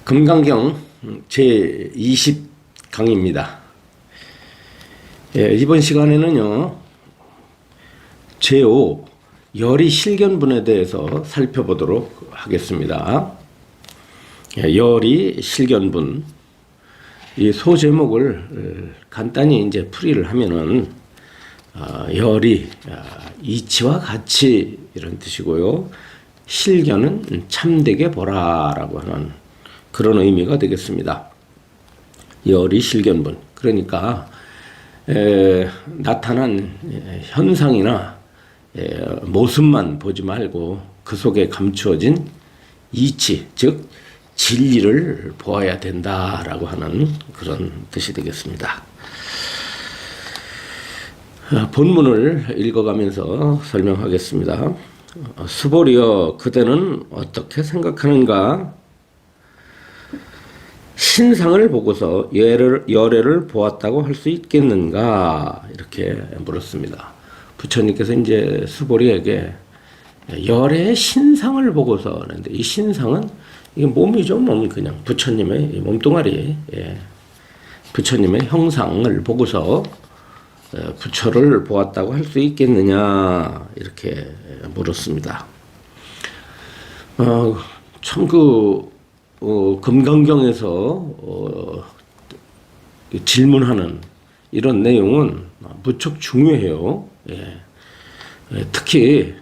금강경 제20강입니다. 이번 시간에는요, 제5 열이 실견분에 대해서 살펴보도록 하겠습니다. 열이 실견분, 이 소제목을 간단히 이제 풀이를 하면은 열이 이치와 같이 이런 뜻이고요. 실견은 참되게 보라라고 하는 그런 의미가 되겠습니다. 열이 실견분, 그러니까 나타난 현상이나 모습만 보지 말고 그 속에 감추어진 이치, 즉 진리를 보아야 된다라고 하는 그런 뜻이 되겠습니다. 본문을 읽어가면서 설명하겠습니다. 수보리여, 그대는 어떻게 생각하는가? 신상을 보고서 열애를 보았다고 할 수 있겠는가? 이렇게 물었습니다. 부처님께서 이제 수보리에게 열애의 신상을 보고서 하는데, 이 신상은 이게 몸이죠. 몸, 그냥 부처님의 몸뚱아리, 부처님의 형상을 보고서 부처를 보았다고 할 수 있겠느냐? 이렇게 물었습니다. 참 금강경에서 질문하는 이런 내용은 무척 중요해요. 특히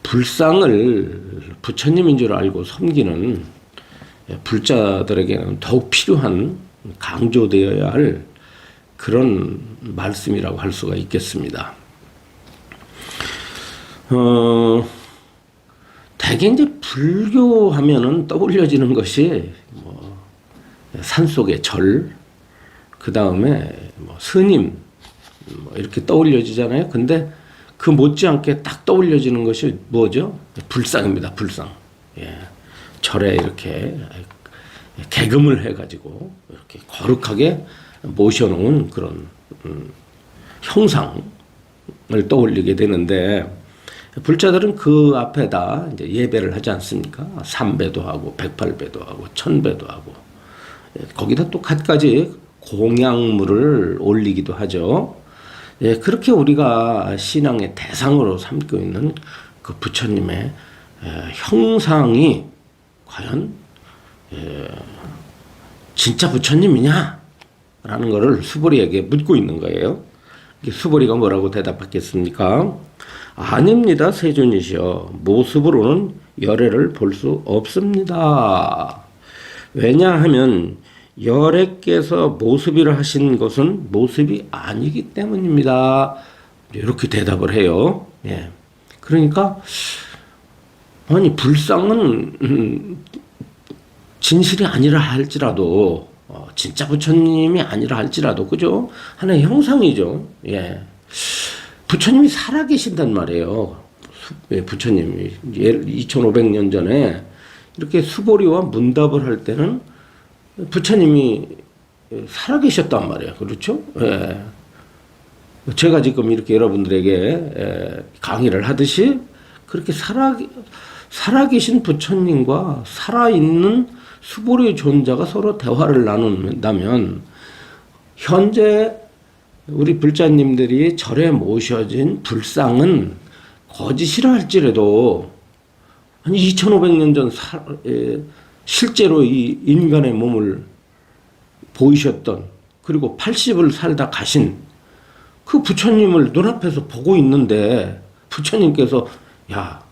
불상을 부처님인 줄 알고 섬기는 불자들에게는 더욱 필요한, 강조되어야 할 그런 말씀이라고 할 수가 있겠습니다. 대개 이제 불교하면은 떠올려지는 것이 산속의 절, 그 다음에 스님, 이렇게 떠올려지잖아요. 근데 그 못지않게 딱 떠올려지는 것이 뭐죠? 불상입니다. 불상. 절에 이렇게 개금을 해가지고 이렇게 거룩하게 모셔놓은 그런 형상을 떠올리게 되는데, 불자들은 그 앞에다 이제 예배를 하지 않습니까? 3배도 하고 108배도 하고 1000배도 하고, 거기다 또 갖가지 공양물을 올리기도 하죠. 그렇게 우리가 신앙의 대상으로 삼고 있는 그 부처님의 형상이 과연 진짜 부처님이냐? 라는 것을 수보리에게 묻고 있는 거예요. 수보리가 뭐라고 대답했겠습니까? 아닙니다, 세존이시여. 모습으로는 열애를 볼 수 없습니다. 왜냐하면 열애께서 모습이라 하신 것은 모습이 아니기 때문입니다. 이렇게 대답을 해요. 그러니까 아니, 불상은 진실이 아니라 할지라도, 진짜 부처님이 아니라 할지라도, 그죠? 하나의 형상이죠. 부처님이 살아계신단 말이에요. 부처님이 2500년 전에 이렇게 수보리와 문답을 할 때는 부처님이 살아계셨단 말이에요. 그렇죠? 제가 지금 이렇게 여러분들에게 강의를 하듯이 그렇게 살아계신 부처님과 살아있는 수보리의 존재가 서로 대화를 나눈다면, 현재 우리 불자님들이 절에 모셔진 불상은 거짓이라 할지라도, 아니 2500년 전 실제로 이 인간의 몸을 보이셨던, 그리고 80을 살다 가신 그 부처님을 눈앞에서 보고 있는데, 부처님께서 야,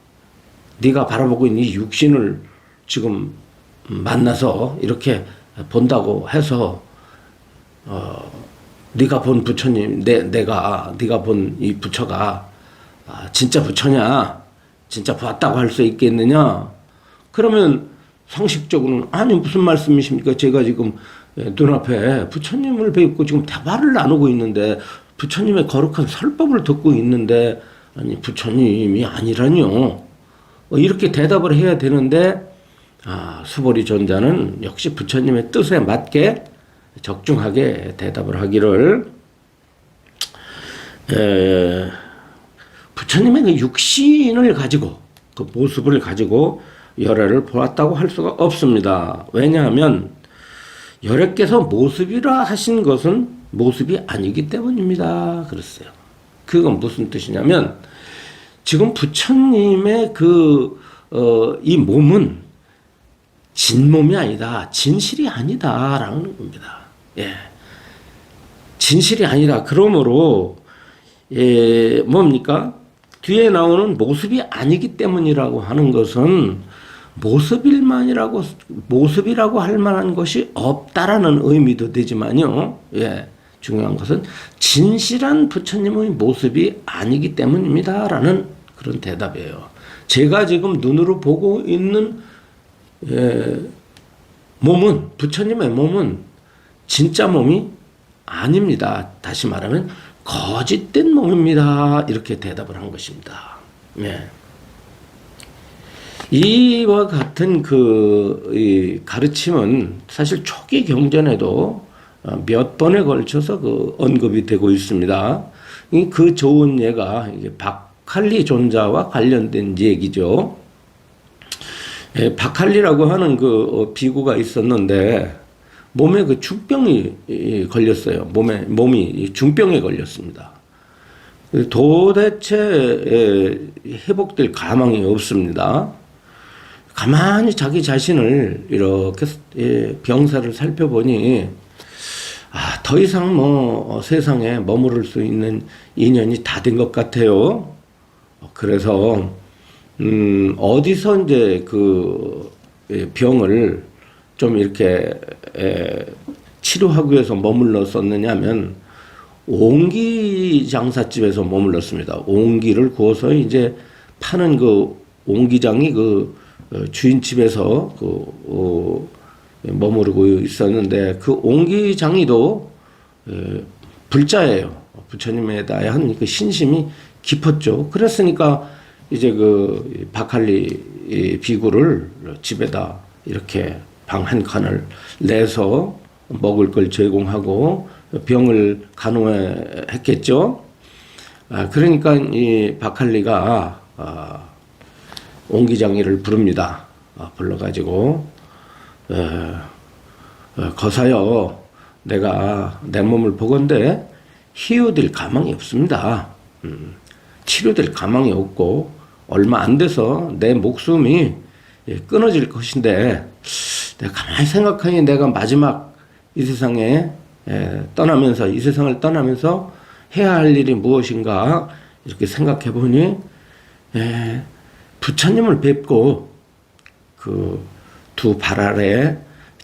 네가 바라보고 있는 이 육신을 지금 만나서 이렇게 본다고 해서 네가 본 부처님, 네가 본 이 부처가 진짜 부처냐, 진짜 봤다고 할 수 있겠느냐? 그러면 상식적으로는 아니, 무슨 말씀이십니까? 제가 지금 눈앞에 부처님을 뵙고 지금 대화를 나누고 있는데, 부처님의 거룩한 설법을 듣고 있는데, 아니 부처님이 아니라뇨, 이렇게 대답을 해야 되는데, 수보리 존자는 역시 부처님의 뜻에 맞게 적중하게 대답을 하기를, 부처님의 그 육신을 가지고, 그 모습을 가지고 열애를 보았다고 할 수가 없습니다. 왜냐하면 열애께서 모습이라 하신 것은 모습이 아니기 때문입니다. 그랬어요. 그건 무슨 뜻이냐면 지금 부처님의 이 몸은 진몸이 아니다. 진실이 아니다라는 겁니다. 예. 진실이 아니라 그러므로 뭡니까? 뒤에 나오는 모습이 아니기 때문이라고 하는 것은 모습이라고 할 만한 것이 없다라는 의미도 되지만요. 예. 중요한 것은 진실한 부처님의 모습이 아니기 때문입니다라는 그런 대답이에요. 제가 지금 눈으로 보고 있는 몸은 부처님의 몸은 진짜 몸이 아닙니다. 다시 말하면 거짓된 몸입니다. 이렇게 대답을 한 것입니다. 예. 이와 같은 이 가르침은 사실 초기 경전에도 몇 번에 걸쳐서 언급이 되고 있습니다. 그 좋은 예가 박할리 존자와 관련된 얘기죠. 박할리라고 하는 비구가 있었는데 몸에 중병이 걸렸어요. 몸이 중병에 걸렸습니다. 도대체 회복될 가망이 없습니다. 가만히 자기 자신을 이렇게 병사를 살펴보니 더 이상 세상에 머무를 수 있는 인연이 다 된 것 같아요. 그래서 어디서 이제 병을 좀 이렇게 치료하기 위해서 머물렀었느냐면 옹기 장사집에서 머물렀습니다. 옹기를 구워서 이제 파는 옹기장이 주인 집에서 머무르고 있었는데 그 옹기장이도 불자예요. 부처님에 대한 신심이 깊었죠. 그랬으니까 이제 박할리 비구를 집에다 이렇게 방 한 칸을 내서 먹을 걸 제공하고 병을 간호했겠죠. 그러니까 이 박할리가 옹기장이를 부릅니다. 불러가지고 거사여, 내가 내 몸을 보건대 희유될 가망이 없습니다. 치료될 가망이 없고 얼마 안 돼서 내 목숨이 끊어질 것인데 내가 가만히 생각하니 내가 마지막 이 세상에 떠나면서 이 세상을 떠나면서 해야 할 일이 무엇인가 이렇게 생각해 보니 부처님을 뵙고 두 발 아래에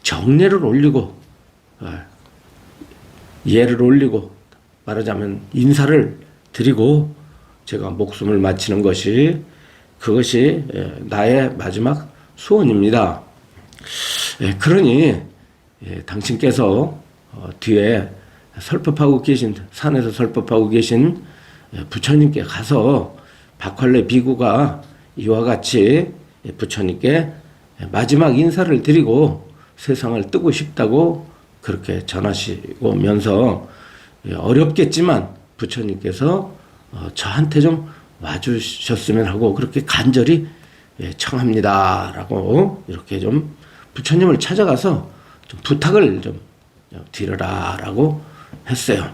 정례를 올리고 예를 올리고 말하자면 인사를 드리고 제가 목숨을 마치는 그것이 나의 마지막 소원입니다. 그러니 당신께서 뒤에 산에서 설법하고 계신 부처님께 가서 박할리 비구가 이와 같이 부처님께 마지막 인사를 드리고 세상을 뜨고 싶다고 그렇게 전하시면서 어렵겠지만 부처님께서 저한테 좀 와주셨으면 하고 그렇게 간절히 청합니다라고 이렇게 좀 부처님을 찾아가서 좀 부탁을 좀 드려라라고 했어요.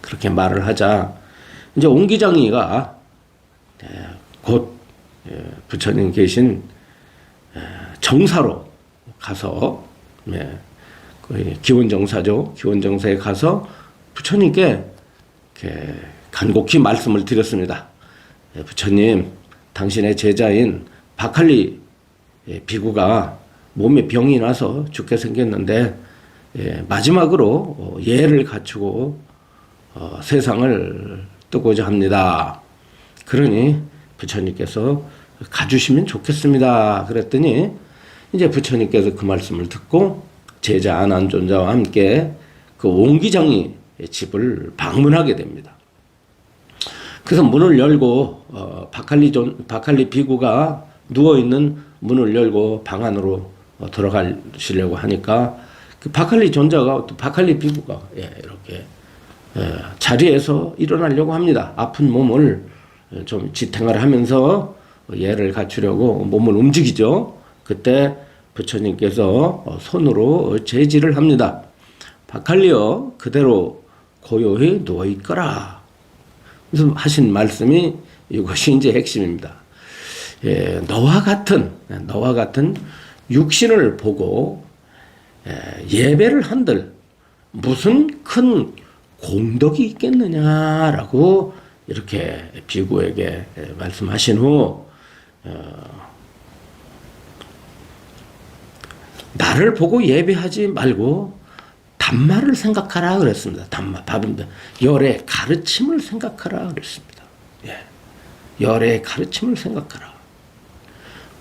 그렇게 말을 하자 이제 옹기장이가 곧 부처님 계신 정사로 가서 기원정사죠. 기원정사에 가서 부처님께 간곡히 말씀을 드렸습니다. 부처님, 당신의 제자인 박할리 비구가 몸에 병이 나서 죽게 생겼는데 마지막으로 예를 갖추고 세상을 뜨고자 합니다. 그러니 부처님께서 가주시면 좋겠습니다. 그랬더니 이제 부처님께서 그 말씀을 듣고 제자 안한존자와 함께 그 옹기장이 집을 방문하게 됩니다. 그래서 문을 열고 박할리 비구가 누워있는 문을 열고 방 안으로 들어가시려고 하니까 그 박할리 존자가 또 박할리 비구가 이렇게 자리에서 일어나려고 합니다. 아픈 몸을 좀 지탱을 하면서 예를 갖추려고 몸을 움직이죠. 그때 부처님께서 손으로 제지를 합니다. 박할리여 그대로 고요히 누워 있거라. 그래서 하신 말씀이 이것이 이제 핵심입니다. 너와 같은 육신을 보고 예배를 한들 무슨 큰 공덕이 있겠느냐라고 이렇게 비구에게 말씀하신 후 나를 보고 예배하지 말고 담마를 생각하라 그랬습니다. 담마, 밥인데 열의 가르침을 생각하라 그랬습니다. 열의 가르침을 생각하라.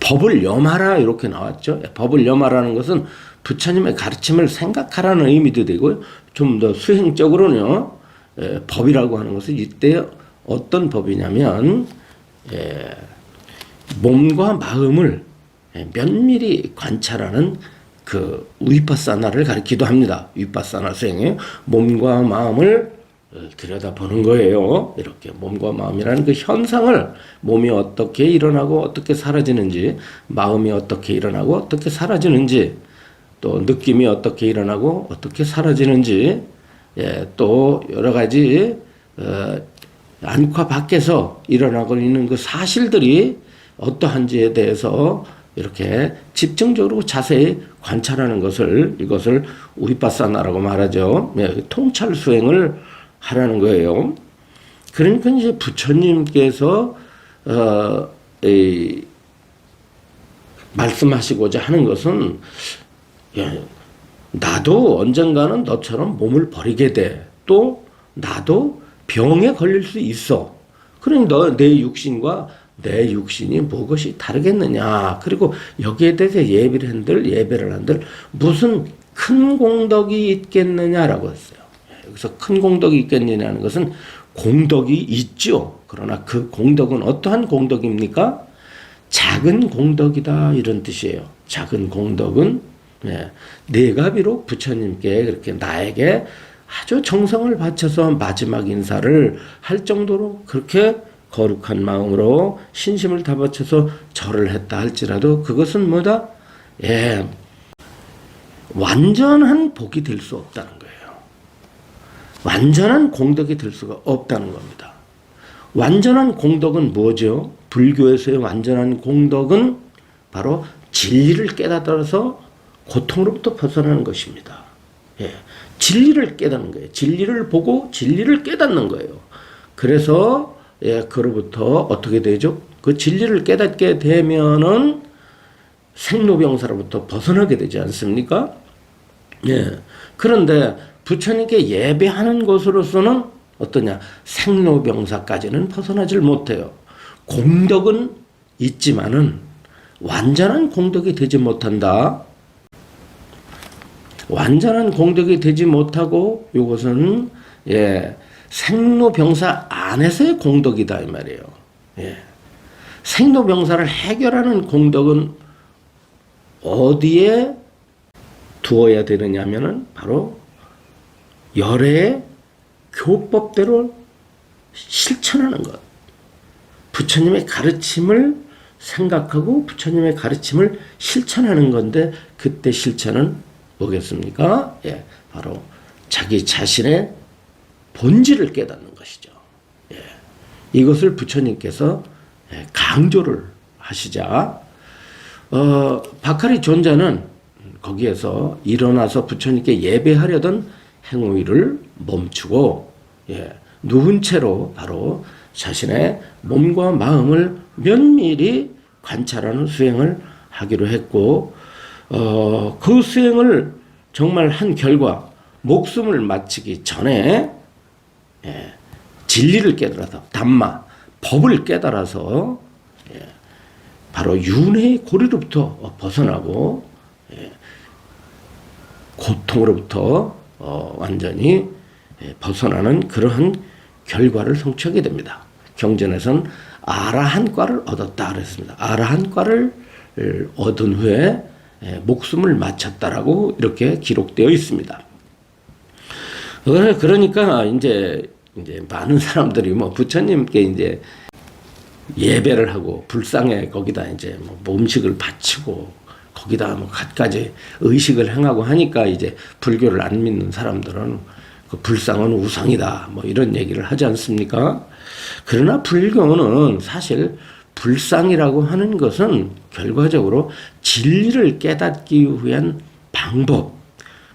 법을 염하라 이렇게 나왔죠. 법을 염하라는 것은 부처님의 가르침을 생각하라는 의미도 되고요. 좀 더 수행적으로는요. 법이라고 하는 것은 이때 어떤 법이냐면 몸과 마음을 면밀히 관찰하는 그 위파사나를 가리키기도 합니다. 위파사나 수행에 몸과 마음을 들여다보는 거예요. 이렇게 몸과 마음이라는 그 현상을 몸이 어떻게 일어나고 어떻게 사라지는지, 마음이 어떻게 일어나고 어떻게 사라지는지, 또 느낌이 어떻게 일어나고 어떻게 사라지는지, 또 여러 가지 안과 밖에서 일어나고 있는 그 사실들이 어떠한지에 대해서 이렇게 집중적으로 자세히 관찰하는 것을 이것을 위파사나라고 말하죠. 통찰 수행을 하라는 거예요. 그러니까 이제 부처님께서 말씀하시고자 하는 것은 나도 언젠가는 너처럼 몸을 버리게 돼. 또 나도 병에 걸릴 수 있어. 그러니 내 육신과 내 육신이 무엇이 다르겠느냐. 그리고 여기에 대해서 예배를 한들 무슨 큰 공덕이 있겠느냐라고 했어요. 여기서 큰 공덕이 있겠느냐는 것은 공덕이 있죠. 그러나 그 공덕은 어떠한 공덕입니까? 작은 공덕이다 이런 뜻이에요. 작은 공덕은 내가 비록 부처님께 그렇게 나에게 아주 정성을 바쳐서 마지막 인사를 할 정도로 그렇게 거룩한 마음으로 신심을 다 바쳐서 절을 했다 할지라도 그것은 뭐다? 완전한 복이 될 수 없다는 거예요. 완전한 공덕이 될 수가 없다는 겁니다. 완전한 공덕은 뭐죠? 불교에서의 완전한 공덕은 바로 진리를 깨달아서 고통으로부터 벗어나는 것입니다. 진리를 깨닫는 거예요. 진리를 보고 진리를 깨닫는 거예요. 그래서 그로부터 어떻게 되죠? 그 진리를 깨닫게 되면은 생로병사로부터 벗어나게 되지 않습니까? 그런데 부처님께 예배하는 것으로서는 어떠냐? 생로병사까지는 벗어나질 못해요. 공덕은 있지만은 완전한 공덕이 되지 못한다. 완전한 공덕이 되지 못하고 이것은 생로병사 안에서의 공덕이다 이 말이에요. 생로병사를 해결하는 공덕은 어디에 두어야 되느냐면은 바로 열의 교법대로 실천하는 것. 부처님의 가르침을 생각하고 부처님의 가르침을 실천하는 건데 그때 실천은 뭐겠습니까? 바로 자기 자신의 본질을 깨닫는 것이죠. 이것을 부처님께서 강조를 하시자 박하리 존자는 거기에서 일어나서 부처님께 예배하려던 행위를 멈추고 누운 채로 바로 자신의 몸과 마음을 면밀히 관찰하는 수행을 하기로 했고 그 수행을 정말 한 결과 목숨을 마치기 전에 진리를 깨달아서 담마, 법을 깨달아서 바로 윤회의 고리로부터 벗어나고 고통으로부터 완전히 벗어나는 그러한 결과를 성취하게 됩니다. 경전에서는 아라한과를 얻었다 그랬습니다. 아라한과를 얻은 후에 목숨을 마쳤다라고 이렇게 기록되어 있습니다. 그러니까 이제 많은 사람들이 뭐 부처님께 이제 예배를 하고 불상에 거기다 이제 뭐 음식을 바치고 거기다 뭐 갖가지 의식을 행하고 하니까 이제 불교를 안 믿는 사람들은 그 불상은 우상이다 뭐 이런 얘기를 하지 않습니까? 그러나 불교는 사실 불상이라고 하는 것은 결과적으로 진리를 깨닫기 위한 방법,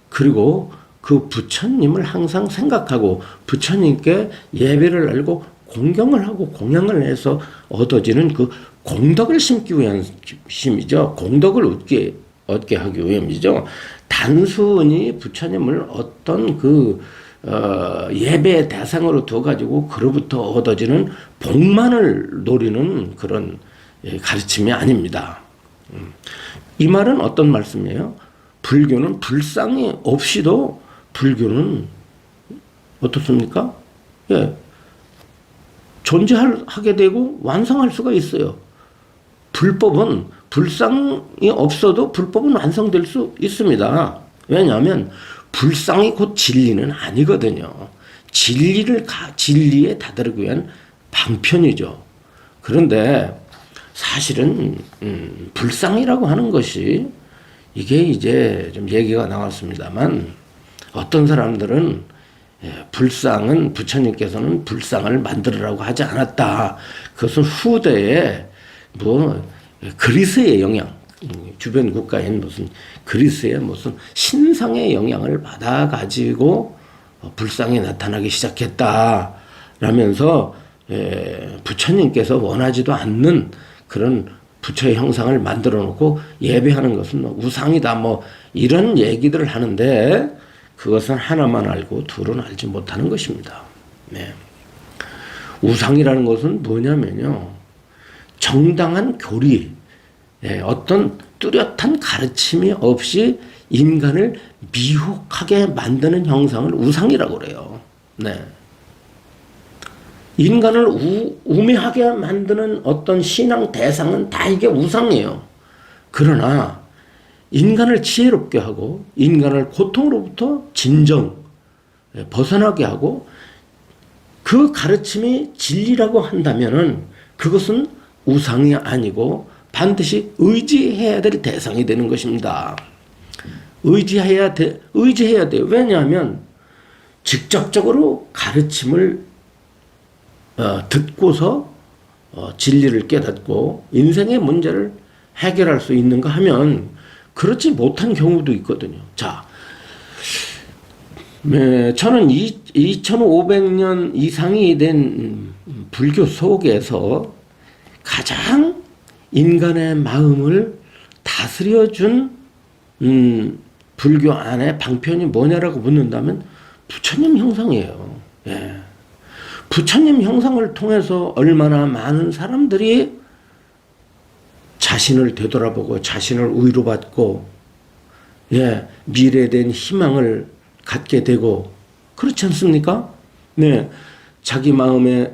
그리고 그 부처님을 항상 생각하고 부처님께 예배를 알고 공경을 하고 공양을 해서 얻어지는 그 공덕을 심기 위한 심이죠. 공덕을 얻게 하기 위함이죠. 단순히 부처님을 어떤 예배의 대상으로 둬가지고 그로부터 얻어지는 복만을 노리는 그런 가르침이 아닙니다. 이 말은 어떤 말씀이에요? 불교는 불상이 없이도 불교는 어떻습니까? 예. 존재하게 되고 완성할 수가 있어요. 불법은 불상이 없어도 불법은 완성될 수 있습니다. 왜냐하면 불상이 곧 진리는 아니거든요. 진리에 다다르기 위한 방편이죠. 그런데 사실은 불상이라고 하는 것이 이게 이제 좀 얘기가 나왔습니다만 어떤 사람들은 불상은 부처님께서는 불상을 만들으라고 하지 않았다. 그것은 후대에 뭐 그리스의 영향, 주변 국가인 무슨 그리스의 무슨 신상의 영향을 받아 가지고 불상이 나타나기 시작했다. 라면서 부처님께서 원하지도 않는 그런 부처의 형상을 만들어 놓고 예배하는 것은 우상이다. 뭐 이런 얘기들을 하는데 그것은 하나만 알고 둘은 알지 못하는 것입니다. 네. 우상이라는 것은 뭐냐면요. 정당한 교리, 어떤 뚜렷한 가르침이 없이 인간을 미혹하게 만드는 형상을 우상이라고 그래요. 네. 인간을 우매하게 만드는 어떤 신앙 대상은 다 이게 우상이에요. 그러나 인간을 지혜롭게 하고 인간을 고통으로부터 진정 벗어나게 하고 그 가르침이 진리라고 한다면은 그것은 우상이 아니고 반드시 의지해야 될 대상이 되는 것입니다. 의지해야 돼. 왜냐하면 직접적으로 가르침을 듣고서 진리를 깨닫고 인생의 문제를 해결할 수 있는가 하면 그렇지 못한 경우도 있거든요. 자, 저는 2500년 이상이 된 불교 속에서 가장 인간의 마음을 다스려준 불교 안에 방편이 뭐냐라고 묻는다면 부처님 형상이에요. 예. 부처님 형상을 통해서 얼마나 많은 사람들이 자신을 되돌아보고 자신을 위로받고 미래에 대한 희망을 갖게 되고 그렇지 않습니까? 네, 자기 마음에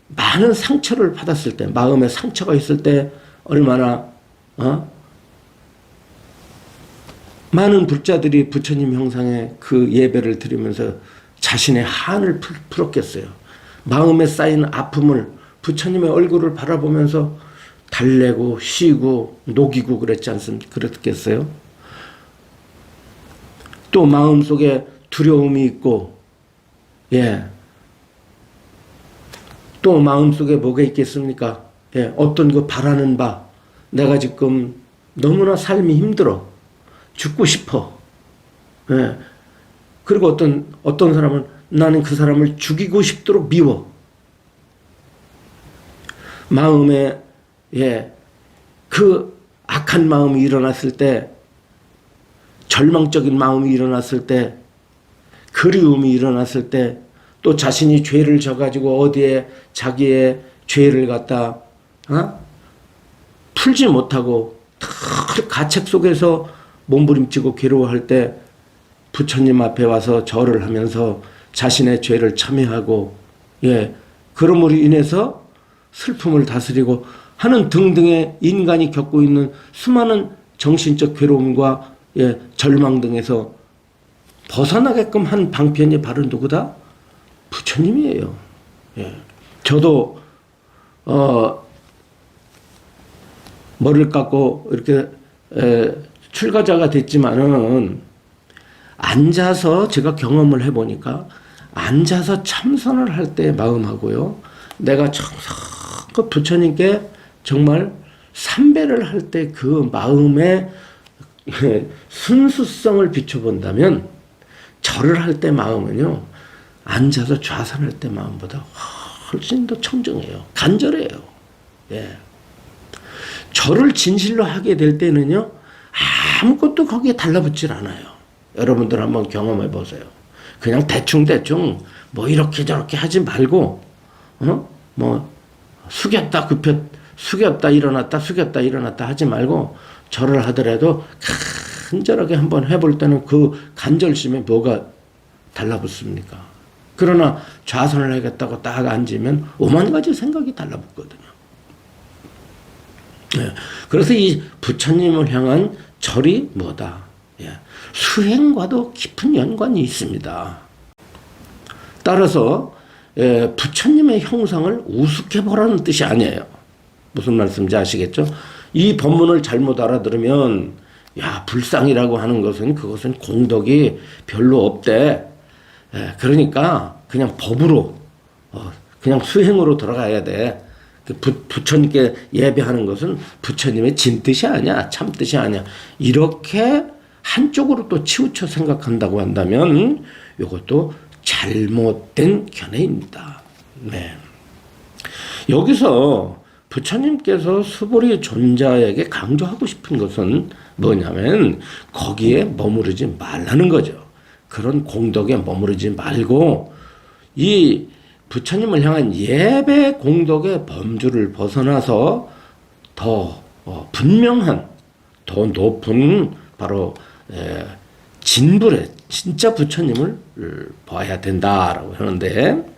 많은 상처를 받았을 때, 마음에 상처가 있을 때 얼마나 많은 불자들이 부처님 형상의 그 예배를 드리면서 자신의 한을 풀었겠어요. 마음에 쌓인 아픔을 부처님의 얼굴을 바라보면서 달래고 쉬고 녹이고 그랬지 않습니까? 그랬겠어요? 또 마음속에 두려움이 있고 또 마음속에 뭐가 있겠습니까? 어떤 거 바라는 바 내가 지금 너무나 삶이 힘들어 죽고 싶어. 그리고 어떤 사람은 나는 그 사람을 죽이고 싶도록 미워. 마음에 그 악한 마음이 일어났을 때, 절망적인 마음이 일어났을 때, 그리움이 일어났을 때, 또 자신이 죄를 져가지고 어디에 자기의 죄를 갖다 풀지 못하고 가책 속에서 몸부림치고 괴로워할 때 부처님 앞에 와서 절을 하면서 자신의 죄를 참회하고 그러므로 인해서 슬픔을 다스리고 하는 등등의 인간이 겪고 있는 수많은 정신적 괴로움과 절망 등에서 벗어나게끔 한 방편이 바로 누구다? 부처님이에요. 저도 머리를 깎고 이렇게 출가자가 됐지만은 앉아서 제가 경험을 해보니까 앉아서 참선을 할 때의 마음하고요. 내가 정성껏 부처님께 정말 삼배를 할 때 그 마음의 순수성을 비춰본다면 절을 할 때 마음은요. 앉아서 좌선할 때 마음보다 훨씬 더 청정해요. 간절해요. 예. 절을 진실로 하게 될 때는요. 아무것도 거기에 달라붙질 않아요. 여러분들 한번 경험해 보세요. 그냥 대충 뭐 이렇게 저렇게 하지 말고 뭐 숙였다 일어났다 숙였다 일어났다 하지 말고 절을 하더라도 간절하게 한번 해볼 때는 그 간절심에 뭐가 달라붙습니까? 그러나 좌선을 하겠다고 딱 앉으면 오만 가지 생각이 달라붙거든요. 예. 그래서 이 부처님을 향한 절이 뭐다? 예. 수행과도 깊은 연관이 있습니다. 따라서 부처님의 형상을 우습게 보라는 뜻이 아니에요. 무슨 말씀인지 아시겠죠? 이 법문을 잘못 알아들으면 야 불상이라고 하는 것은 그것은 공덕이 별로 없대. 그러니까 그냥 법으로 그냥 수행으로 들어가야 돼. 부처님께 예배하는 것은 부처님의 진뜻이 아니야. 참뜻이 아니야. 이렇게 한쪽으로 또 치우쳐 생각한다고 한다면 이것도 잘못된 견해입니다. 네. 여기서 부처님께서 수보리 존자에게 강조하고 싶은 것은 뭐냐면 거기에 머무르지 말라는 거죠. 그런 공덕에 머무르지 말고 이 부처님을 향한 예배 공덕의 범주를 벗어나서 더 분명한 더 높은 바로 진불의 진짜 부처님을 봐야 된다라고 하는데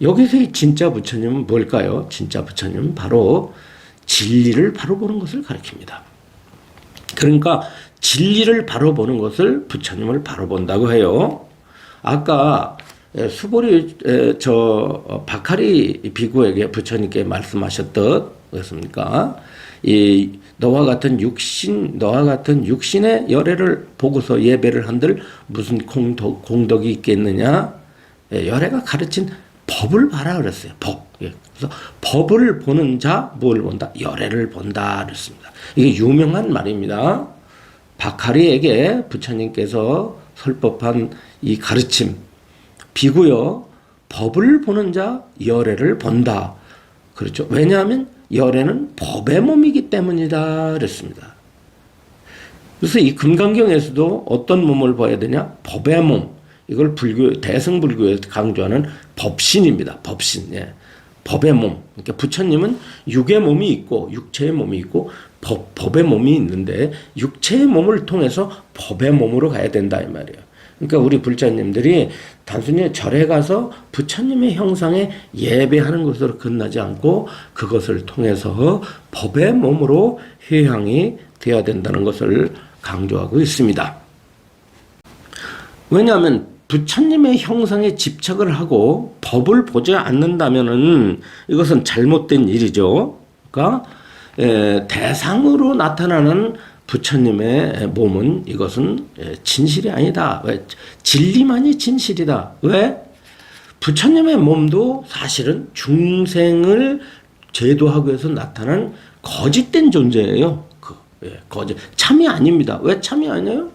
여기서 이 진짜 부처님은 뭘까요? 진짜 부처님은 바로 진리를 바로 보는 것을 가리킵니다. 그러니까 진리를 바로 보는 것을 부처님을 바로 본다고 해요. 아까 수보리 박하리 비구에게 부처님께 말씀하셨듯 그렇습니까? 이 너와 같은 육신의 열애를 보고서 예배를 한들 무슨 공덕이 있겠느냐? 열애가 가르친 법을 봐라 그랬어요. 법. 그래서 법을 보는 자 뭘 본다? 열애를 본다 그랬습니다. 이게 유명한 말입니다. 박하리에게 부처님께서 설법한 이 가르침 비구요. 법을 보는 자 열애를 본다. 그렇죠. 왜냐하면 열애는 법의 몸이기 때문이다 그랬습니다. 그래서 이 금강경에서도 어떤 몸을 봐야 되냐? 법의 몸. 이걸 대승불교에서 강조하는 법신입니다. 법신. 예. 법의 몸. 그러니까 부처님은 육의 몸이 있고 육체의 몸이 있고 법의 몸이 있는데 육체의 몸을 통해서 법의 몸으로 가야 된다 이 말이에요. 그러니까 우리 불자님들이 단순히 절에 가서 부처님의 형상에 예배하는 것으로 끝나지 않고 그것을 통해서 법의 몸으로 회향이 되어야 된다는 것을 강조하고 있습니다. 왜냐하면 부처님의 형상에 집착을 하고 법을 보지 않는다면은 이것은 잘못된 일이죠. 그러니까 대상으로 나타나는 부처님의 몸은 이것은 진실이 아니다. 왜? 진리만이 진실이다. 왜? 부처님의 몸도 사실은 중생을 제도하기 위해서 나타난 거짓된 존재예요. 거짓. 참이 아닙니다. 왜 참이 아니에요?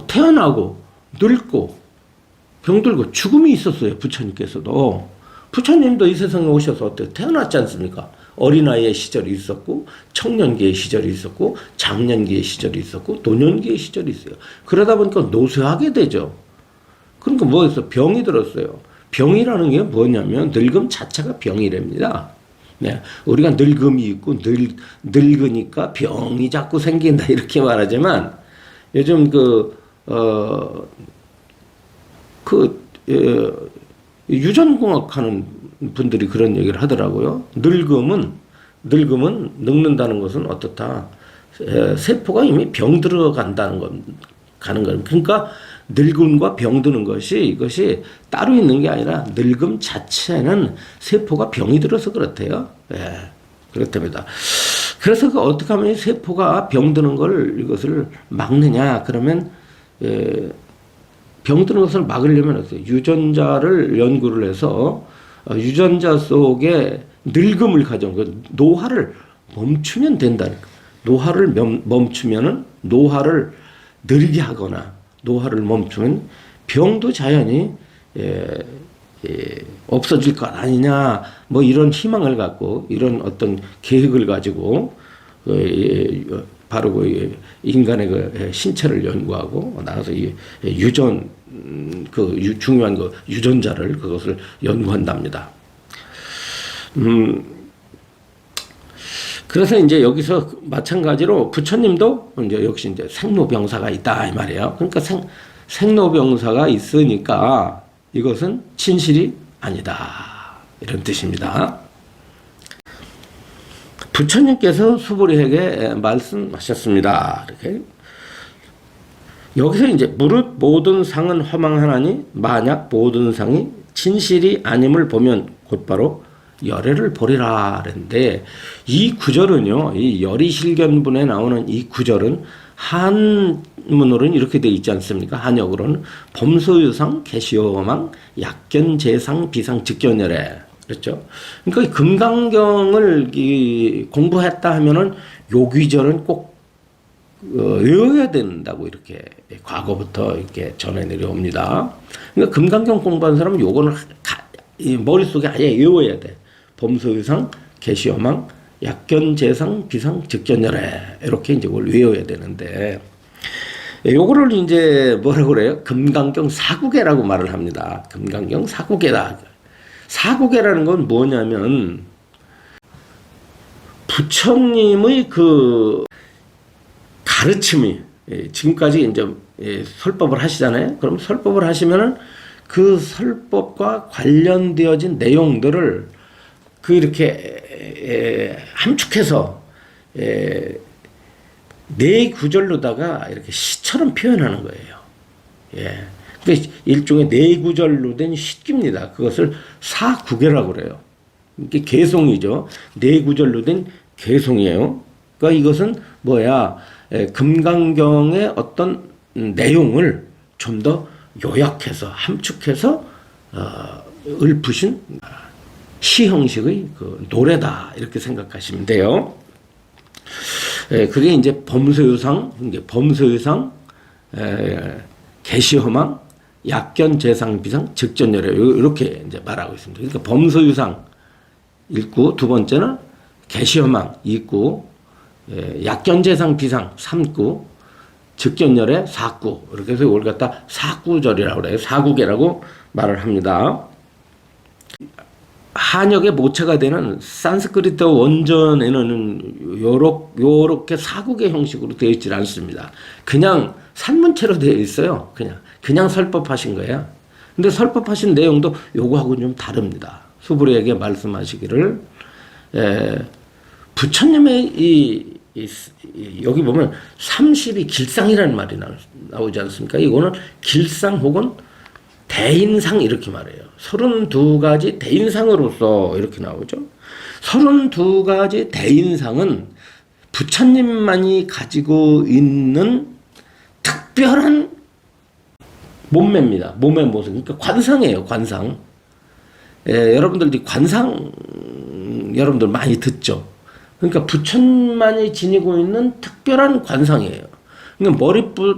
태어나고 늙고 병들고 죽음이 있었어요. 부처님께서도. 부처님도 이 세상에 오셔서 어때요? 태어났지 않습니까? 어린아이의 시절이 있었고 청년기의 시절이 있었고 장년기의 시절이 있었고 노년기의 시절이 있어요. 그러다 보니까 노쇠하게 되죠. 그러니까 뭐였어? 병이 들었어요. 병이라는 게 뭐냐면 늙음 자체가 병이랍니다. 네. 우리가 늙음이 있고 늙으니까 병이 자꾸 생긴다 이렇게 말하지만 요즘 유전공학 하는 분들이 그런 얘기를 하더라고요. 늙음은 늙는다는 것은 어떻다. 세포가 이미 병 들어간다는 가는 거예요. 그러니까 늙음과 병드는 이것이 따로 있는 게 아니라 늙음 자체는 세포가 병이 들어서 그렇대요. 예, 그렇답니다. 그래서 그 어떻게 하면 세포가 병드는 걸 이것을 막느냐 그러면 병드는 것을 막으려면 어때요? 유전자를 연구를 해서 유전자 속에 늙음을 가져온 그 노화를 멈추면 된다는 거예요. 노화를 멈추면은 노화를 느리게 하거나 노화를 멈추면 병도 자연히 없어질 것 아니냐 뭐 이런 희망을 갖고 이런 어떤 계획을 가지고 바로 그 인간의 그 신체를 연구하고 나가서 이 중요한 그 유전자를 그것을 연구한답니다. 그래서 이제 여기서 마찬가지로 부처님도 이제 역시 이제 생로병사가 있다 이 말이에요. 그러니까 생로병사가 있으니까 이것은 진실이 아니다 이런 뜻입니다. 부처님께서 수부리에게 말씀하셨습니다. 이렇게 여기서 이제 무릇 모든 상은 허망하나니 만약 모든 상이 진실이 아님을 보면 곧바로 열애를 보리라 그랬는데 이 구절은요, 이 열이실견분에 나오는 이 구절은 한문으로는 이렇게 되어 있지 않습니까? 한역으로는 범소유상 개시호망 약견재상 비상 직견열애 그렇죠? 그러니까 금강경을 공부했다 하면은 요 귀절은 꼭 외워야 된다고 이렇게 과거부터 이렇게 전해 내려옵니다. 그러니까 금강경 공부하는 사람은 요거는 머릿속에 아예 외워야 돼. 범소유상, 개시여망, 약견재상, 비상, 직견열애 이렇게 이제 그걸 외워야 되는데 요거를 이제 뭐라고 그래요? 금강경 사구계라고 말을 합니다. 금강경 사구계다. 사구계라는 건 뭐냐면 부처님의 그 가르침이 지금까지 이제 설법을 하시잖아요. 그럼 설법을 하시면은 그 설법과 관련되어진 내용들을 그 이렇게 함축해서 네 구절로다가 이렇게 시처럼 표현하는 거예요. 예. 그러니까 일종의 네 구절로 된 시입니다. 그것을 사구계라고 그래요. 이게 개송이죠. 네 구절로 된 개송이에요. 그러니까 이것은 뭐야? 금강경의 어떤 내용을 좀 더 요약해서 함축해서 읊으신 시 형식의 그 노래다 이렇게 생각하시면 돼요. 그게 이제 범소유상, 개시허망, 약견재상 비상, 직전열애 이렇게 이제 말하고 있습니다. 그러니까 범소유상 읽고 두 번째는 개시허망 읽고 약견재상 비상 3구 직견열애 4구 이렇게 해서 이걸 갖다 사구절이라고 그래요. 사구계라고 말을 합니다. 한역의 모체가 되는 산스크리트 원전에는 요렇게 사구계 형식으로 되어 있지 않습니다. 그냥 산문체로 되어 있어요. 그냥 설법하신 거예요. 근데 설법하신 내용도 요거하고는 좀 다릅니다. 수부리에게 말씀하시기를 부처님의 여기 보면 30이 길상이라는 말이 나오지 않습니까? 이거는 길상 혹은 대인상 이렇게 말해요. 32가지 대인상으로서 이렇게 나오죠. 32가지 대인상은 부처님만이 가지고 있는 특별한 몸매입니다. 몸의 모습. 그러니까 관상이에요. 관상. 여러분들이 관상 여러분들 많이 듣죠. 그러니까 부처님만이 지니고 있는 특별한 관상이에요. 그러니까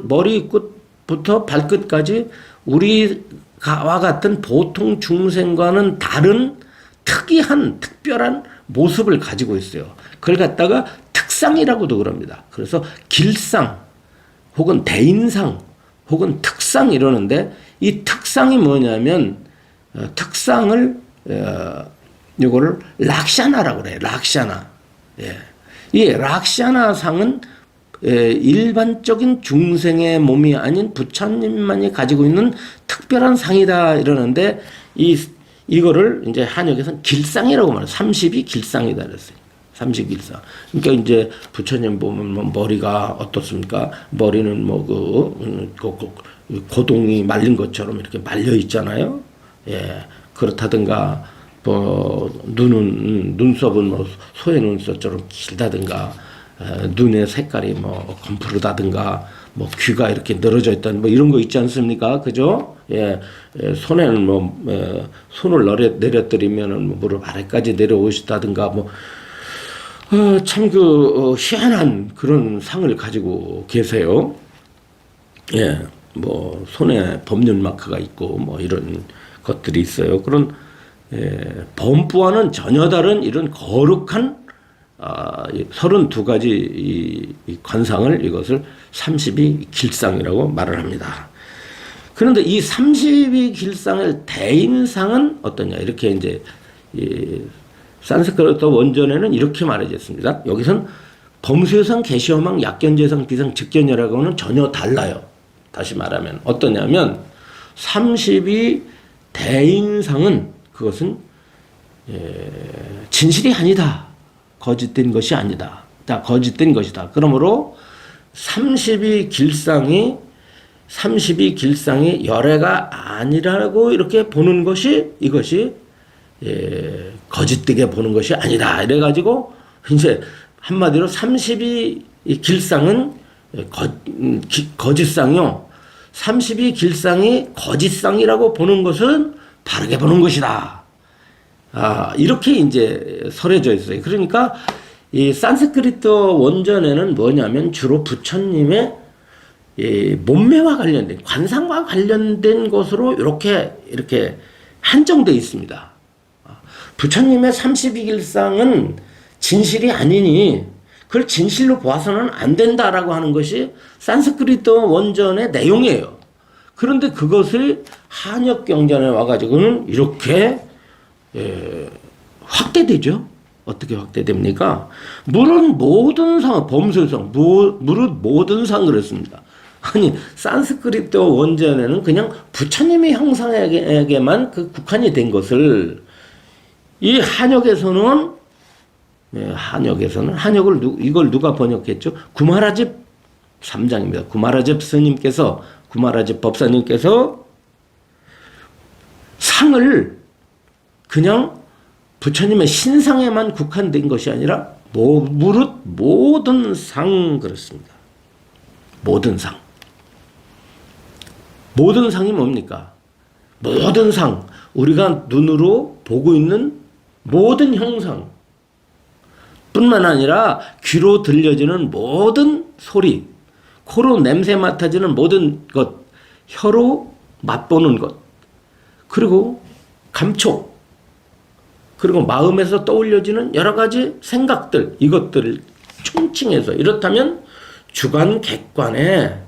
머리끝부터 발끝까지 우리와 같은 보통 중생과는 다른 특별한 모습을 가지고 있어요. 그걸 갖다가 특상이라고도 그럽니다. 그래서 길상 혹은 대인상 혹은 특상 이러는데 이 특상이 뭐냐면 특상을 이거를 락샤나라고 그래요. 락샤나. 예. 이 락샤나상은 일반적인 중생의 몸이 아닌 부처님만이 가지고 있는 특별한 상이다 이러는데 이거를 이제 한역에서는 길상이라고 말해요. 30이 길상이다 그랬어요. 30길상. 그러니까 이제 부처님 보면 뭐 머리가 어떻습니까? 머리는 뭐 고동이 말린 것처럼 이렇게 말려 있잖아요. 예. 그렇다든가 눈은 눈썹은 뭐 소의 눈썹처럼 길다든가, 눈의 색깔이 뭐 검푸르다든가, 뭐 귀가 이렇게 늘어져 있다는 뭐 이런 거 있지 않습니까? 그죠? 예, 손에는 뭐 손을 내려뜨리면은 뭐 무릎 아래까지 내려오시다든가 뭐 참 희한한 그런 상을 가지고 계세요. 예, 뭐 손에 법률 마크가 있고 뭐 이런 것들이 있어요. 그런 범부와는 전혀 다른 이런 거룩한 32가지 이 관상을 이것을 32길상이라고 말을 합니다. 그런데 이 32길상의 대인상은 어떠냐? 이렇게 이제 산스크리트 원전에는 이렇게 말해졌습니다. 여기선 범수요상, 계시호망, 약견재상, 비상, 직견이라고는 전혀 달라요. 다시 말하면 어떠냐면 32 대인상은 그것은 진실이 아니다. 거짓된 것이 아니다. 거짓된 것이다. 그러므로 32길상이 열애가 아니라고 이렇게 보는 것이 이것이 거짓되게 보는 것이 아니다. 이래가지고 이제 한마디로 32길상은 거짓상이요. 32길상이 거짓상이라고 보는 것은 바르게 보는 것이다. 이렇게 이제 설해져 있어요. 그러니까 이 산스크리트 원전에는 뭐냐면 주로 부처님의 몸매와 관련된, 관상과 관련된 것으로 이렇게 한정되어 있습니다. 부처님의 32길상은 진실이 아니니 그걸 진실로 보아서는 안 된다라고 하는 것이 산스크리트 원전의 내용이에요. 그런데 그것을 한역 경전에 와가지고는 이렇게 확대되죠. 어떻게 확대됩니까? 물은 모든 상, 범수성, 무릇 모든 상 그랬습니다. 아니 산스크리트 원전에는 그냥 부처님의 형상에게만 국한이 된 것을 이 한역에서는 이걸 누가 번역했죠? 구마라집 3장입니다. 구마라집 법사님께서 상을 그냥 부처님의 신상에만 국한된 것이 아니라 무릇 모든 상 그렇습니다. 모든 상. 모든 상이 뭡니까? 모든 상. 우리가 눈으로 보고 있는 모든 형상 뿐만 아니라 귀로 들려지는 모든 소리, 코로 냄새 맡아지는 모든 것, 혀로 맛보는 것, 그리고 감촉, 그리고 마음에서 떠올려지는 여러 가지 생각들, 이것들을 총칭해서 이렇다면 주관, 객관에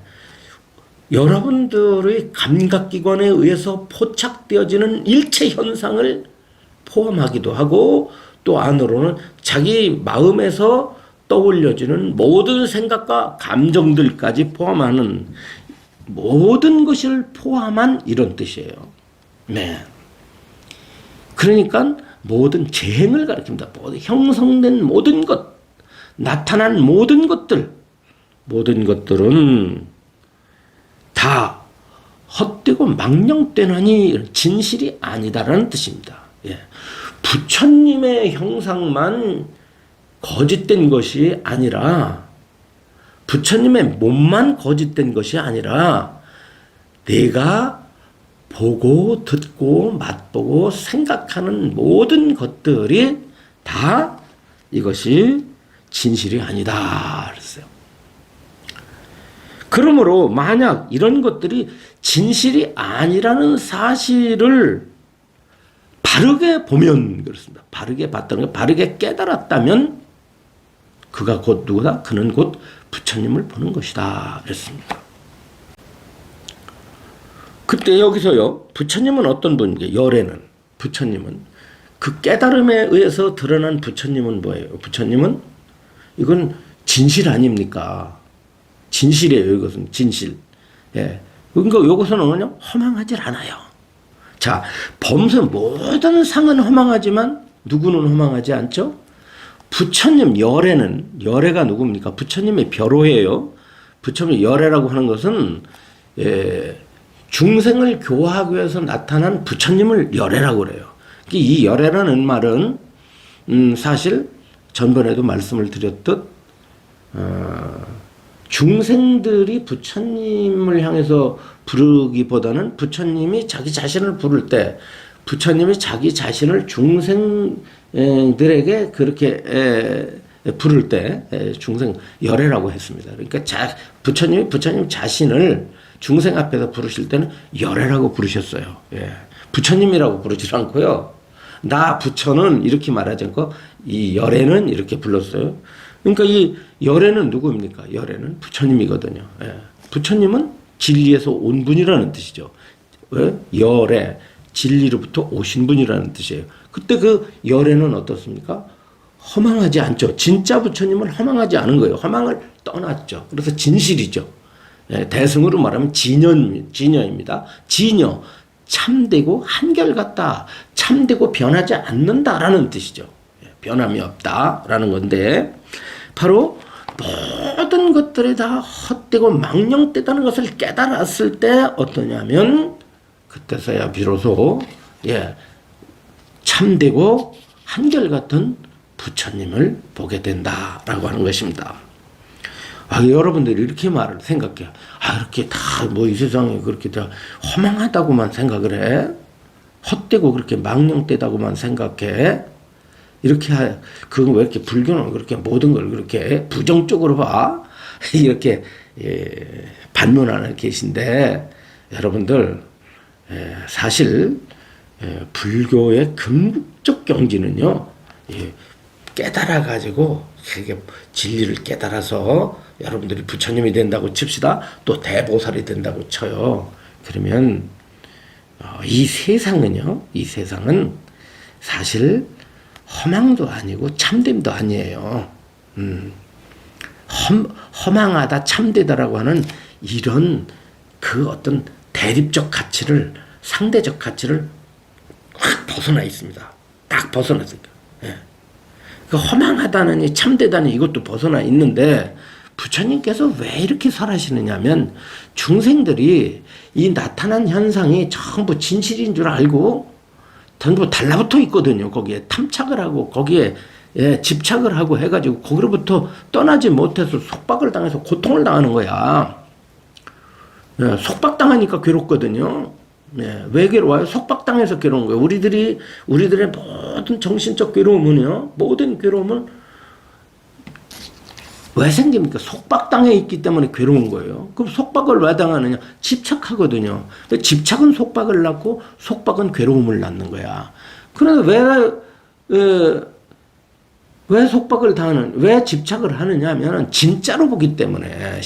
여러분들의 감각기관에 의해서 포착되어지는 일체 현상을 포함하기도 하고 또 안으로는 자기 마음에서 떠올려지는 모든 생각과 감정들까지 포함하는 모든 것을 포함한 이런 뜻이에요. 네. 그러니까 모든 재행을 가리킵니다. 모든 형성된 모든 것, 나타난 모든 것들은 다 헛되고 망령되나니 진실이 아니다라는 뜻입니다. 예. 부처님의 형상만 거짓된 것이 아니라 부처님의 몸만 거짓된 것이 아니라 내가 보고 듣고 맛보고 생각하는 모든 것들이 다 이것이 진실이 아니다 그랬어요. 그러므로 만약 이런 것들이 진실이 아니라는 사실을 바르게 보면 그렇습니다. 바르게 봤다는 게 바르게 깨달았다면 그가 곧 누구다? 그는 곧 부처님을 보는 것이다 그랬습니다. 그때 여기서요. 부처님은 어떤 분인가? 열애는 부처님은 그 깨달음에 의해서 드러난 부처님은 뭐예요? 부처님은 이건 진실 아닙니까? 진실이에요. 이것은 진실. 예. 그러니까 이것은 그냥 허망하지 않아요. 자, 범수 모든 상은 허망하지만 누구는 허망하지 않죠? 부처님 열애가 누굽니까? 부처님의 벼로예요. 부처님의 열애라고 하는 것은 중생을 교화하기 위해서 나타난 부처님을 열애라고 그래요. 이 열애라는 말은 사실 전번에도 말씀을 드렸듯 중생들이 부처님을 향해서 부르기보다는 부처님이 자기 자신을 부를 때 부처님이 자기 자신을 중생들에게 그렇게 부를 때 중생 열애라고 했습니다. 그러니까 부처님 자신을 중생 앞에서 부르실 때는 열애라고 부르셨어요. 예. 부처님이라고 부르지 않고요. 나 부처는 이렇게 말하지 않고 이 열애는 이렇게 불렀어요. 그러니까 이 열애는 누구입니까? 열애는 부처님이거든요. 예. 부처님은 진리에서 온 분이라는 뜻이죠. 왜? 열애, 진리로부터 오신 분이라는 뜻이에요. 그때 그 열애는 어떻습니까? 허망하지 않죠. 진짜 부처님은 허망하지 않은 거예요. 허망을 떠났죠. 그래서 진실이죠. 예, 대승으로 말하면 진여입니다. 진여, 참되고 한결같다. 참되고 변하지 않는다라는 뜻이죠. 예, 변함이 없다라는 건데 바로 모든 것들이 다 헛되고 망령되다는 것을 깨달았을 때 어떠냐면 그때서야 비로소 참되고 한결같은 부처님을 보게 된다라고 하는 것입니다. 여러분들이 이렇게 말을 생각해요. 이렇게 다 뭐 이 세상에 그렇게 다 허망하다고만 생각을 해? 헛되고 그렇게 망령되다고만 생각해? 이렇게 그건 왜 이렇게 불교는 그렇게 모든 걸 그렇게 부정적으로 봐? 이렇게 반문하는 계신데 여러분들 사실 불교의 궁극적 경지는요. 깨달아 가지고 진리를 깨달아서 여러분들이 부처님이 된다고 칩시다. 또 대보살이 된다고 쳐요. 그러면 이 세상은 사실 허망도 아니고 참됨도 아니에요. 허망하다 참되다라고 하는 이런 그 어떤 대립적 가치를 상대적 가치를 확 벗어나 있습니다. 딱 벗어났습니다. 예. 그 허망하다느니 참되다니 이것도 벗어나 있는데 부처님께서 왜 이렇게 설하시느냐면 중생들이 이 나타난 현상이 전부 진실인 줄 알고 전부 달라붙어 있거든요. 거기에 탐착을 하고 거기에 집착을 하고 해가지고 거기로부터 떠나지 못해서 속박을 당해서 고통을 당하는 거야. 속박당하니까 괴롭거든요. 왜 괴로워요? 속박당해서 괴로운 거예요. 우리들의 모든 정신적 괴로움은요, 모든 괴로움은 왜 생깁니까? 속박당해 있기 때문에 괴로운 거예요. 그럼 속박을 왜 당하느냐? 집착하거든요. 집착은 속박을 낳고 속박은 괴로움을 낳는 거야. 그런데 왜 속박을 당하는, 왜 집착을 하느냐 하면 진짜로 보기 때문에,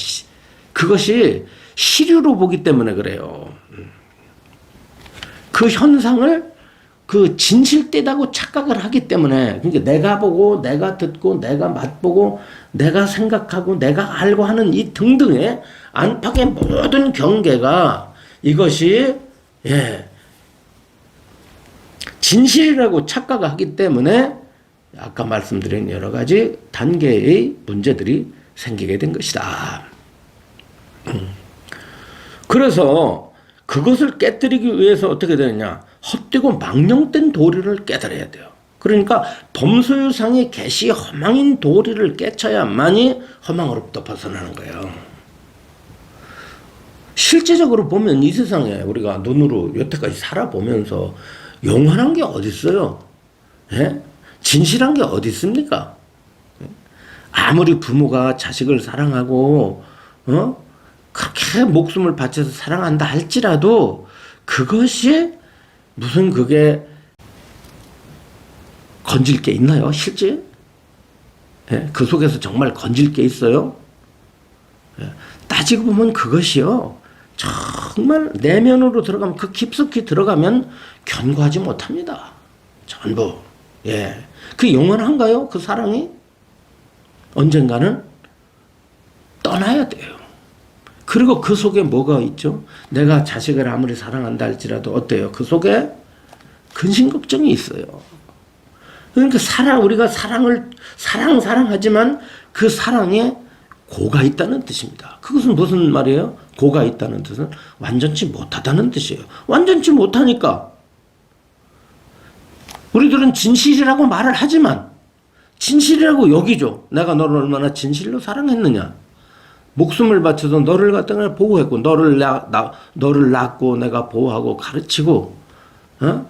그것이 시류로 보기 때문에 그래요. 그 현상을 그 진실되다고 착각을 하기 때문에, 그러니까 내가 보고 내가 듣고 내가 맛보고 내가 생각하고 내가 알고 하는 이 등등의 안팎의 모든 경계가 이것이 진실이라고 착각하기 때문에 아까 말씀드린 여러 가지 단계의 문제들이 생기게 된 것이다. 그래서 그것을 깨뜨리기 위해서 어떻게 되느냐? 헛되고 망령된 도리를 깨달아야 돼요. 그러니까 범소유상의 개시 허망인 도리를 깨쳐야만이 허망으로부터 벗어나는 거예요. 실제적으로 보면 이 세상에 우리가 눈으로 여태까지 살아보면서 영원한 게 어디 있어요? 진실한 게 어디 있습니까? 아무리 부모가 자식을 사랑하고 그렇게 목숨을 바쳐서 사랑한다 할지라도 그것이 무슨 그게 건질 게 있나요? 실제? 그 속에서 정말 건질 게 있어요? 따지고 보면 그것이요. 정말 내면으로 들어가면 그 깊숙이 들어가면 견고하지 못합니다. 전부. 그 영원한가요? 그 사랑이? 언젠가는 떠나야 돼요. 그리고 그 속에 뭐가 있죠? 내가 자식을 아무리 사랑한다 할지라도 어때요? 그 속에 근심 걱정이 있어요. 그러니까 우리가 사랑하지만 그 사랑에 고가 있다는 뜻입니다. 그것은 무슨 말이에요? 고가 있다는 뜻은 완전치 못하다는 뜻이에요. 완전치 못하니까 우리들은 진실이라고 말을 하지만 진실이라고 여기죠. 내가 너를 얼마나 진실로 사랑했느냐. 목숨을 바쳐서 너를 갖다가 보호했고 너를 낳고 내가 보호하고 가르치고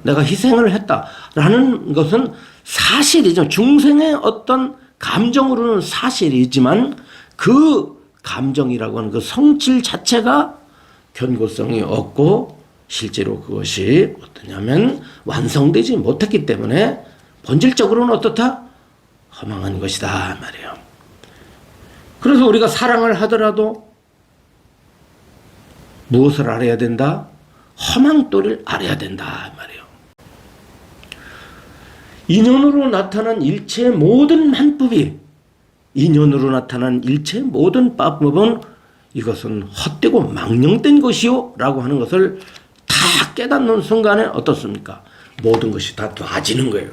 내가 희생을 했다라는 것은 사실이죠. 중생의 어떤 감정으로는 사실이지만 그 감정이라고 하는 그 성질 자체가 견고성이 없고 실제로 그것이 어떠냐면 완성되지 못했기 때문에 본질적으로는 어떻다? 허망한 것이다 말이에요. 그래서 우리가 사랑을 하더라도 무엇을 알아야 된다? 허망도를 알아야 된다 말이에요. 인연으로 나타난 일체의 모든 만법이 인연으로 나타난 일체의 모든 법은 이것은 헛되고 망령된 것이요 라고 하는 것을 다 깨닫는 순간에 어떻습니까? 모든 것이 다 놔지는 거예요.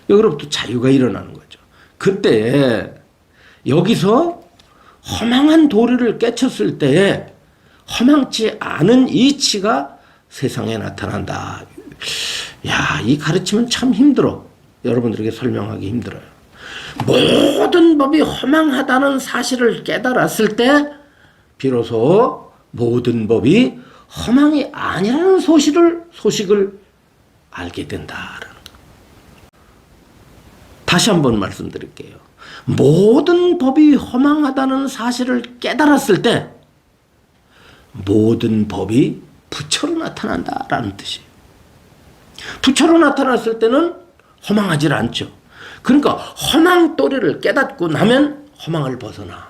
여기로부터 자유가 일어나는 거죠. 그때 여기서 허망한 도리를 깨쳤을 때에 허망치 않은 이치가 세상에 나타난다. 야, 이 가르침은 참 힘들어. 여러분들에게 설명하기 힘들어요. 모든 법이 허망하다는 사실을 깨달았을 때 비로소 모든 법이 허망이 아니라는 소식을 알게 된다라는 거. 다시 한번 말씀드릴게요. 모든 법이 허망하다는 사실을 깨달았을 때 모든 법이 부처로 나타난다라는 뜻이에요. 부처로 나타났을 때는 허망하지 않죠. 그러니까 허망도리를 깨닫고 나면 허망을 벗어나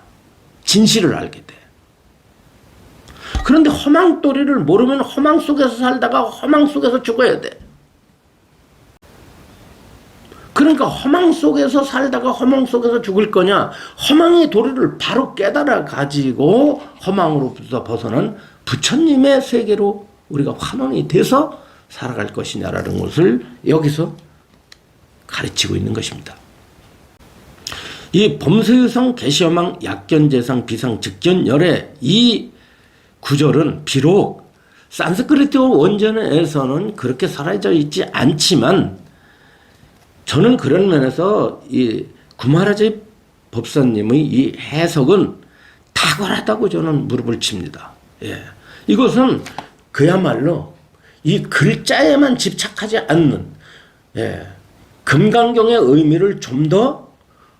진실을 알게 돼. 그런데 허망도리를 모르면 허망 속에서 살다가 허망 속에서 죽어야 돼. 그러니까 허망 속에서 살다가 허망 속에서 죽을 거냐, 허망의 도리를 바로 깨달아 가지고 허망으로부터 벗어난 부처님의 세계로 우리가 환원이 돼서 살아갈 것이냐라는 것을 여기서 가르치고 있는 것입니다. 이 범세의성 개시어망 약견재상 비상 즉견열의 이 구절은 비록 산스크리트 원전에서는 그렇게 사라져 있지 않지만 저는 그런 면에서 이 구마라지 법사님의 이 해석은 탁월하다고 저는 무릎을 칩니다. 예. 이것은 그야말로 이 글자에만 집착하지 않는, 예, 금강경의 의미를 좀 더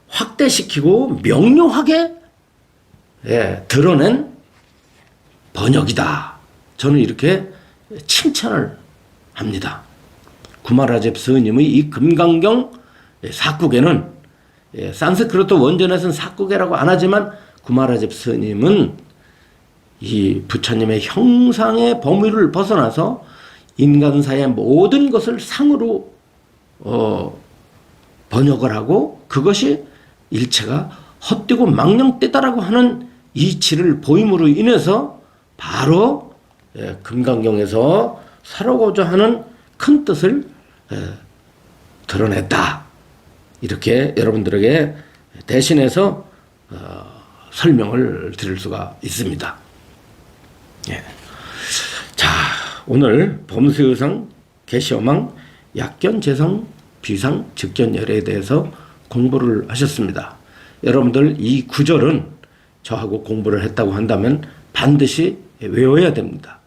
확대시키고 명료하게, 예, 드러낸 번역이다. 저는 이렇게 칭찬을 합니다. 구마라제 스님의 이 금강경 사국에는, 예, 산스크리트 원전에서는 사국이라고 안 하지만 구마라제 스님은 이 부처님의 형상의 범위를 벗어나서 인간사의 모든 것을 상으로 번역을 하고 그것이 일체가 헛되고 망령되다라고 하는 이치를 보임으로 인해서 바로 금강경에서 살아오고자 하는 큰 뜻을 드러냈다. 이렇게 여러분들에게 대신해서 설명을 드릴 수가 있습니다. 예. 자, 오늘 범세의상 개시어망 약견재상 비상 즉견열에 대해서 공부를 하셨습니다. 여러분들 이 구절은 저하고 공부를 했다고 한다면 반드시 외워야 됩니다.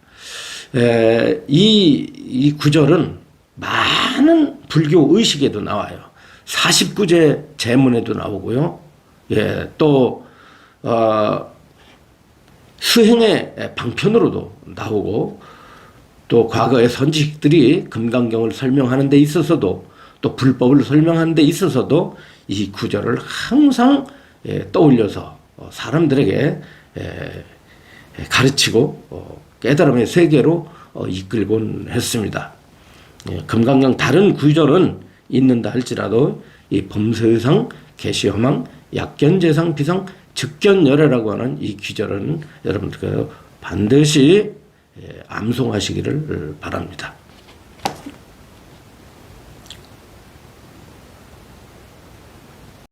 이 구절은 많은 불교 의식에도 나와요. 49제 제문에도 나오고요. 예, 또 수행의 방편으로도 나오고 또 과거의 선지식들이 금강경을 설명하는 데 있어서도 또 불법을 설명하는 데 있어서도 이 구절을 항상 떠올려서 사람들에게 가르치고 깨달음의 세계로 이끌곤 했습니다. 금강경 다른 구절은 있는다 할지라도 이 범세의상 개시허망 약견재상 비상 즉견열애라고 하는 이 구절은 여러분들 반드시 암송하시기를 바랍니다.